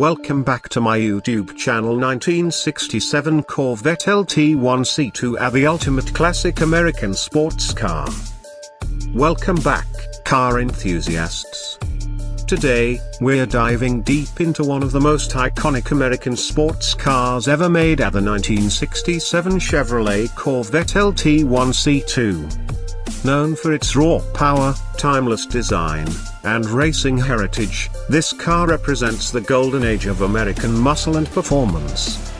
Welcome back to my YouTube channel. 1967 Corvette LT1C2 are the ultimate classic American sports car. Welcome back, car enthusiasts. Today, we're diving deep into one of the most iconic American sports cars ever made, the 1967 Chevrolet Corvette LT1C2. Known for its raw power, timeless design, and racing heritage, this car represents the golden age of American muscle and performance.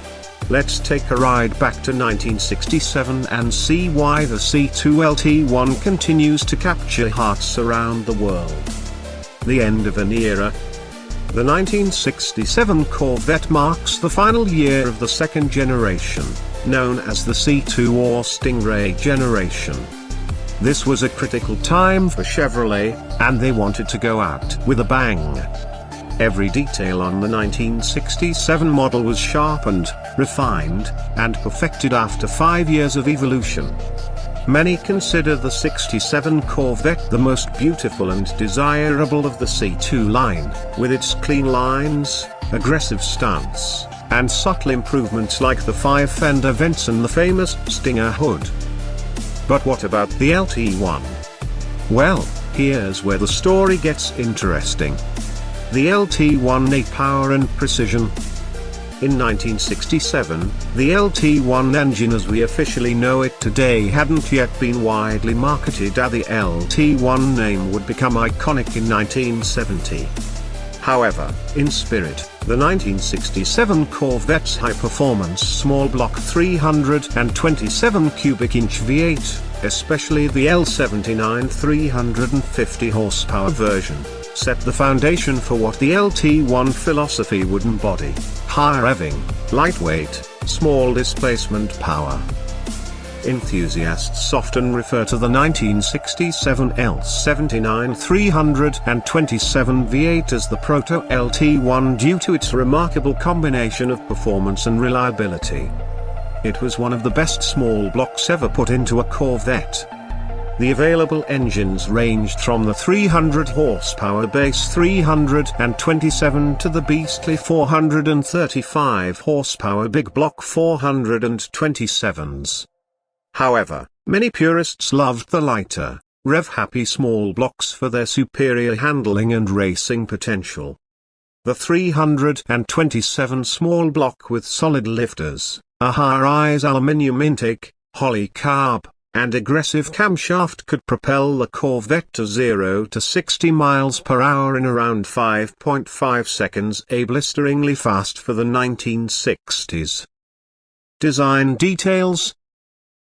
Let's take a ride back to 1967 and see why the C2 LT1 continues to capture hearts around the world. The end of an era. The 1967 Corvette marks the final year of the second generation, known as the C2 or Stingray generation. This was a critical time for Chevrolet, and they wanted to go out with a bang. Every detail on the 1967 model was sharpened, refined, and perfected after 5 years of evolution. Many consider the 67 Corvette the most beautiful and desirable of the C2 line, with its clean lines, aggressive stance, and subtle improvements like the 5-fender vents and the famous Stinger hood. But what about the LT1? Well, here's where the story gets interesting. The LT1 needed power and precision. In 1967, the LT1 engine as we officially know it today hadn't yet been widely marketed. The LT1 name would become iconic in 1970. However, in spirit, the 1967 Corvette's high-performance small-block 327 cubic-inch V8, especially the L79 350 horsepower version, set the foundation for what the LT1 philosophy would embody: high revving, lightweight, small displacement power. Enthusiasts often refer to the 1967 L79 327 V8 as the proto-LT1 due to its remarkable combination of performance and reliability. It was one of the best small blocks ever put into a Corvette. The available engines ranged from the 300 horsepower base 327 to the beastly 435 horsepower big block 427s. However, many purists loved the lighter, rev-happy small blocks for their superior handling and racing potential. The 327 small block with solid lifters, a high-rise aluminium intake, Holley carb, and aggressive camshaft could propel the Corvette to 0 to 60 miles per hour in around 5.5 seconds, a blisteringly fast for the 1960s. Design details.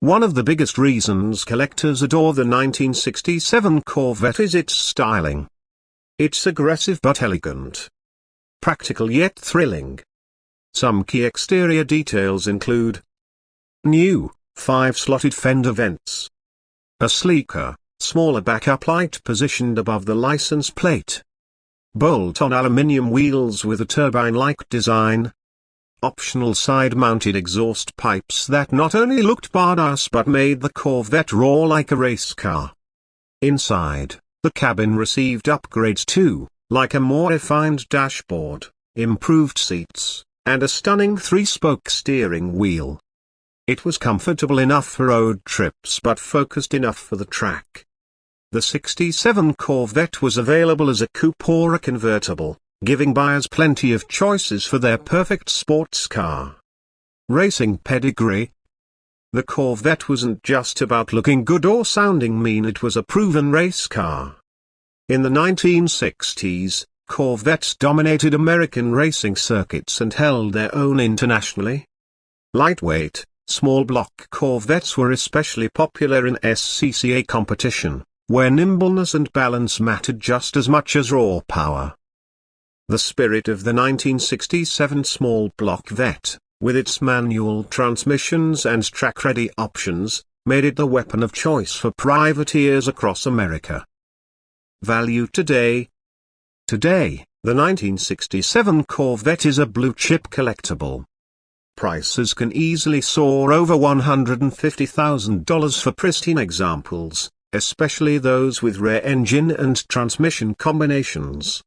One of the biggest reasons collectors adore the 1967 Corvette is its styling. It's aggressive but elegant. Practical yet thrilling. Some key exterior details include: new, 5-slotted fender vents. A sleeker, smaller backup light positioned above the license plate. Bolt-on aluminium wheels with a turbine-like design. Optional side-mounted exhaust pipes that not only looked badass but made the Corvette roar like a race car. Inside, the cabin received upgrades too, like a more refined dashboard, improved seats, and a stunning 3-spoke steering wheel. It was comfortable enough for road trips but focused enough for the track. The 67 Corvette was available as a coupe or a convertible, giving buyers plenty of choices for their perfect sports car. Racing pedigree. The Corvette wasn't just about looking good or sounding mean, it was a proven race car. In the 1960s, Corvettes dominated American racing circuits and held their own internationally. Lightweight, small-block Corvettes were especially popular in SCCA competition, where nimbleness and balance mattered just as much as raw power. The spirit of the 1967 small-block Vette, with its manual transmissions and track-ready options, made it the weapon of choice for privateers across America. Value today. Today, the 1967 Corvette is a blue-chip collectible. Prices can easily soar over $150,000 for pristine examples, especially those with rare engine and transmission combinations.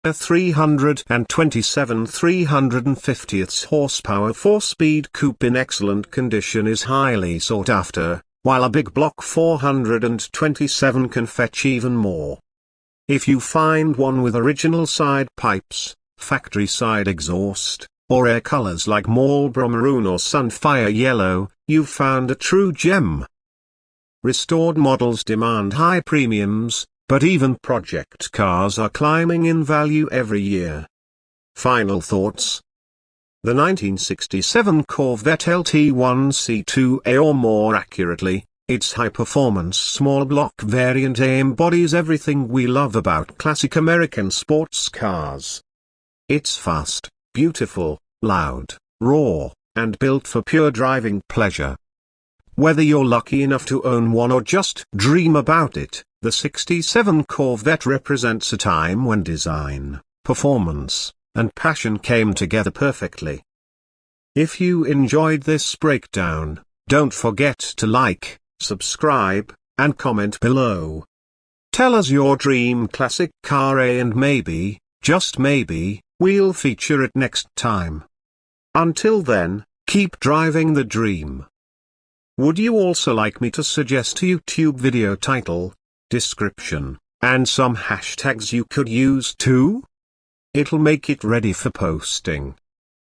A 327 350th horsepower 4-speed coupe in excellent condition is highly sought after, while a big block 427 can fetch even more. If you find one with original side pipes, factory side exhaust, or air colors like Marlboro Maroon or Sunfire Yellow, you've found a true gem. Restored models demand high premiums, but even project cars are climbing in value every year. Final thoughts. The 1967 Corvette LT1C2A, or more accurately, its high-performance small block variant A, embodies everything we love about classic American sports cars. It's fast, beautiful, loud, raw, and built for pure driving pleasure. Whether you're lucky enough to own one or just dream about it, the 67 Corvette represents a time when design, performance, and passion came together perfectly. If you enjoyed this breakdown, don't forget to like, subscribe, and comment below. Tell us your dream classic car and maybe, just maybe, we'll feature it next time. Until then, keep driving the dream. Would you also like me to suggest a YouTube video title, description, and some hashtags you could use too? It'll make it ready for posting.